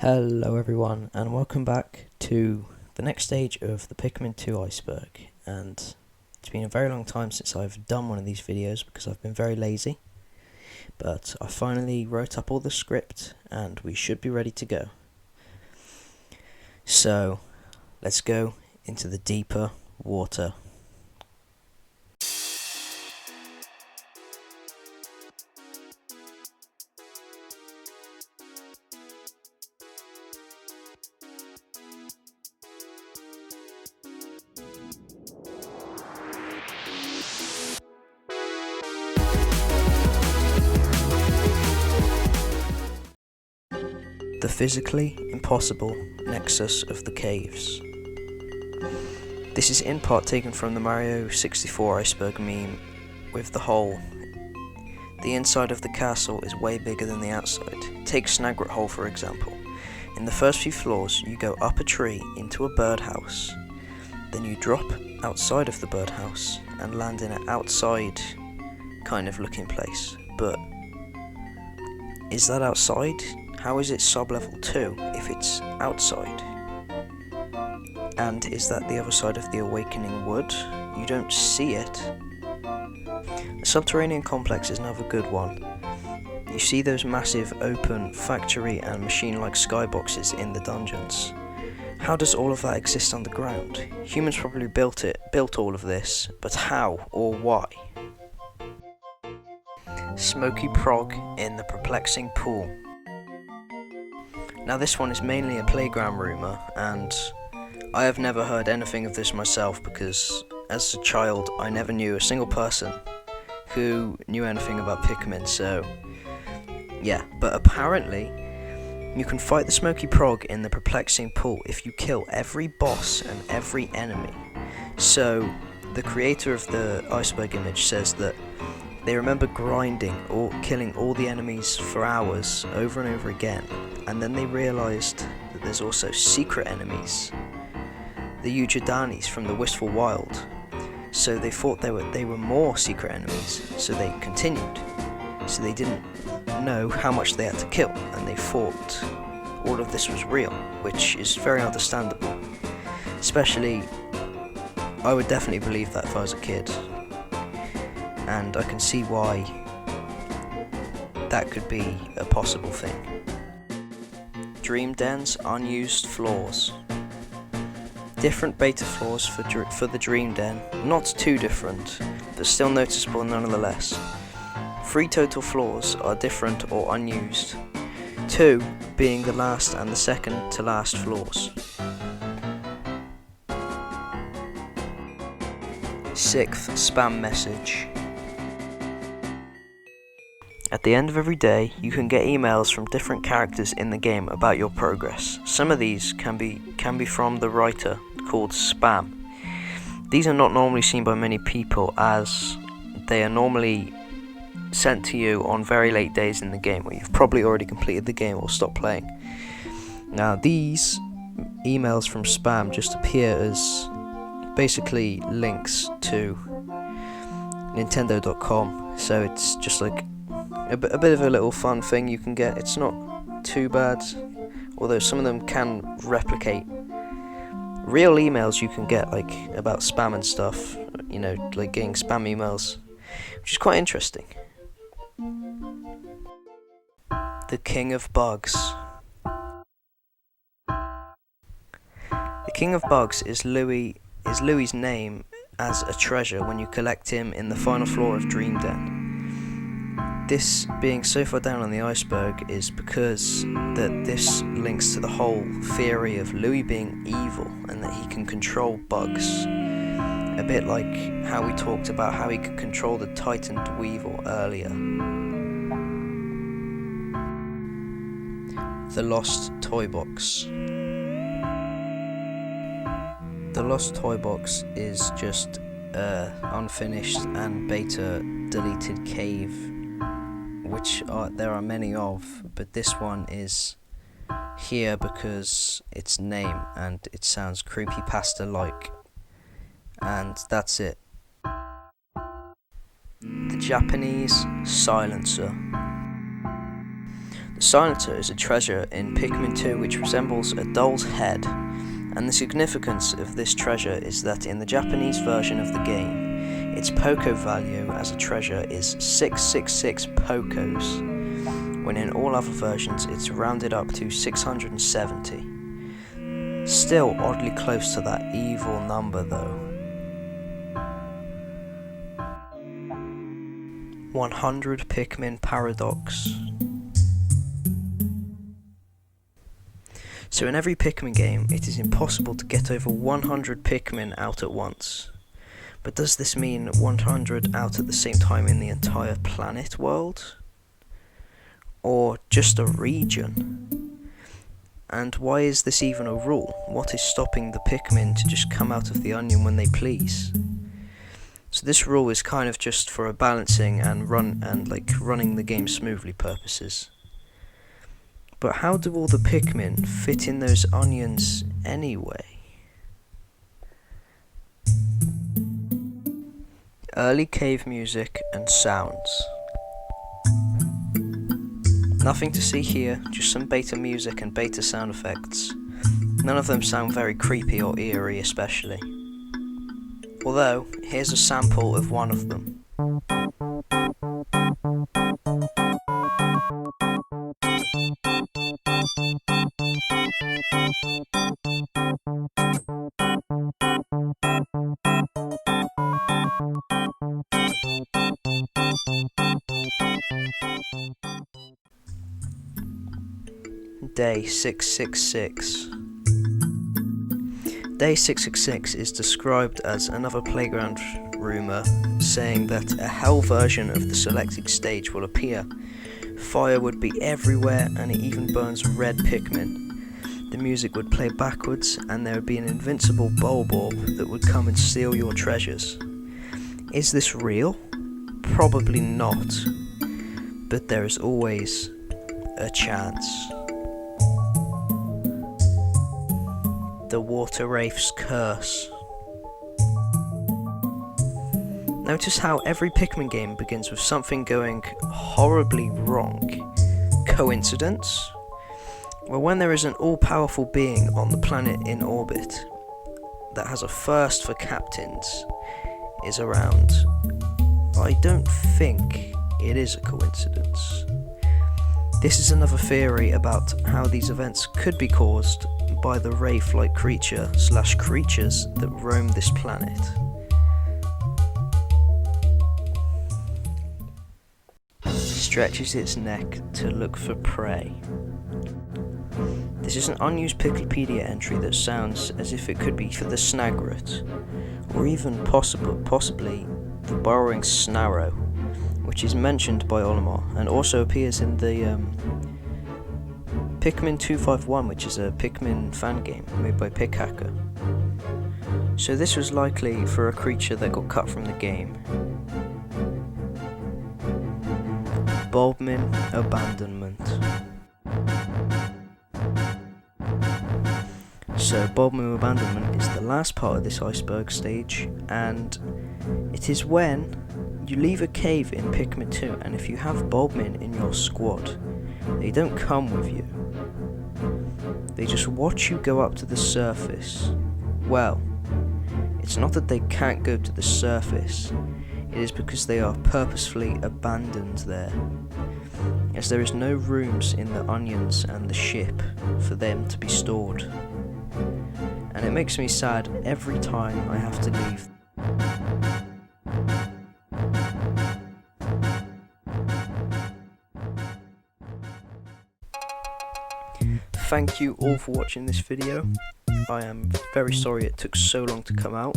Hello everyone, and welcome back to the next stage of the Pikmin 2 Iceberg. And it's been a very long time since I've done one of these videos because I've been very lazy, but I finally wrote up all the script and we should be ready to go. So let's go into the deeper water. The physically impossible Nexus of the caves. This is in part taken from the Mario 64 Iceberg meme with the hole. The inside of the castle is way bigger than the outside. Take Snagret Hole for example. In the first few floors you go up a tree into a birdhouse, then you drop outside of the birdhouse and land in an outside kind of looking place. But is that outside? How is it sub-level 2 if it's outside? And is that the other side of the Awakening Wood? You don't see it. The subterranean complex is another good one. You see those massive open factory and machine-like skyboxes in the dungeons. How does all of that exist underground? Humans probably built all of this, but how or why? Smoky Prog in the perplexing pool. Now this one is mainly a playground rumour, and I have never heard anything of this myself because as a child I never knew a single person who knew anything about Pikmin, so yeah. But apparently you can fight the Smoky Prog in the perplexing pool if you kill every boss and every enemy. So the creator of the Iceberg image says that they remember grinding or killing all the enemies for hours over and over again, and then they realised that there's also secret enemies, the Ujadanis from the Wistful Wild. So they thought they were more secret enemies, so they continued. So they didn't know how much they had to kill, and they thought all of this was real, which is very understandable. Especially, I would definitely believe that if I was a kid. And I can see why that could be a possible thing. Dream Den's unused floors. Different beta floors for the Dream Den, not too different, but still noticeable nonetheless. 3 total floors are different or unused, 2 being the last and the second to last floors. 6th spam message. At the end of every day, you can get emails from different characters in the game about your progress. Some of these can be from the writer, called spam. These are not normally seen by many people, as they are normally sent to you on very late days in the game, where you've probably already completed the game or stopped playing. Now, these emails from spam just appear as basically links to Nintendo.com, so it's just like a bit of a little fun thing you can get. It's not too bad, although some of them can replicate real emails you can get, like about spam and stuff, you know, like getting spam emails, which is quite interesting. The King of Bugs. The King of Bugs is Louie's name as a treasure when you collect him in the final floor of Dream Den. This being so far down on the iceberg is because that this links to the whole theory of Louie being evil and that he can control bugs. A bit like how we talked about how he could control the Titan Weevil earlier. The Lost Toy Box. The Lost Toy Box is just unfinished and beta deleted cave, which there are many of, but this one is here because its name and it sounds creepypasta-like, and that's it. The Japanese Silencer. The Silencer is a treasure in Pikmin 2 which resembles a doll's head, and the significance of this treasure is that in the Japanese version of the game, its Poco value as a treasure is 666 Pocos, when in all other versions it's rounded up to 670. Still oddly close to that evil number though. 100 Pikmin Paradox. So in every Pikmin game, it is impossible to get over 100 Pikmin out at once. But does this mean 100 out at the same time in the entire planet world? Or just a region? And why is this even a rule? What is stopping the Pikmin to just come out of the onion when they please? So this rule is kind of just for a balancing and running the game smoothly purposes. But how do all the Pikmin fit in those onions anyway? Early cave music and sounds. Nothing to see here, just some beta music and beta sound effects. None of them sound very creepy or eerie especially. Although, here's a sample of one of them. Day 666. Day 666 is described as another playground rumour saying that a hell version of the selected stage will appear. Fire would be everywhere and it even burns red Pikmin. The music would play backwards and there would be an invincible Bulborb that would come and steal your treasures. Is this real? Probably not, but there is always a chance. The Water Wraith's Curse. Notice how every Pikmin game begins with something going horribly wrong. Coincidence? Well, when there is an all-powerful being on the planet in orbit that has a thirst for captains is around, I don't think it is a coincidence. This is another theory about how these events could be caused by the wraith-like creatures that roam this planet. Stretches its neck to look for prey. This is an unused Wikipedia entry that sounds as if it could be for the Snagret, or even possibly the burrowing Snarrow, which is mentioned by Olimar and also appears in the Pikmin 251, which is a Pikmin fan game made by Pikhacker. So this was likely for a creature that got cut from the game. Baldwin Abandonment. So Baldwin Abandonment is the last part of this Iceberg stage, and it is when you leave a cave in Pikmin 2, and if you have Baldwin in your squad, they don't come with you. They just watch you go up to the surface. Well, it's not that they can't go to the surface, it is because they are purposefully abandoned there, as there is no rooms in the onions and the ship for them to be stored. And it makes me sad every time I have to leave. Thank you all for watching this video. I am very sorry it took so long to come out.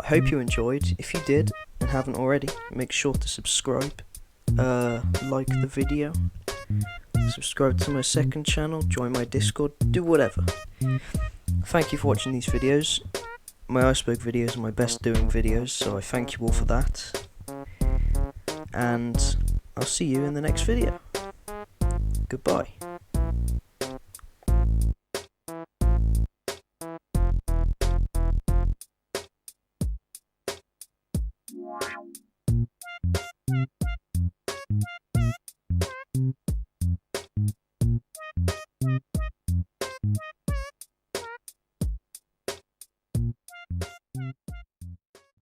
I hope you enjoyed. If you did and haven't already, make sure to subscribe, like the video, subscribe to my second channel, join my Discord, do whatever. Thank you for watching these videos. My Iceberg videos are my best doing videos, so I thank you all for that. And I'll see you in the next video. Goodbye.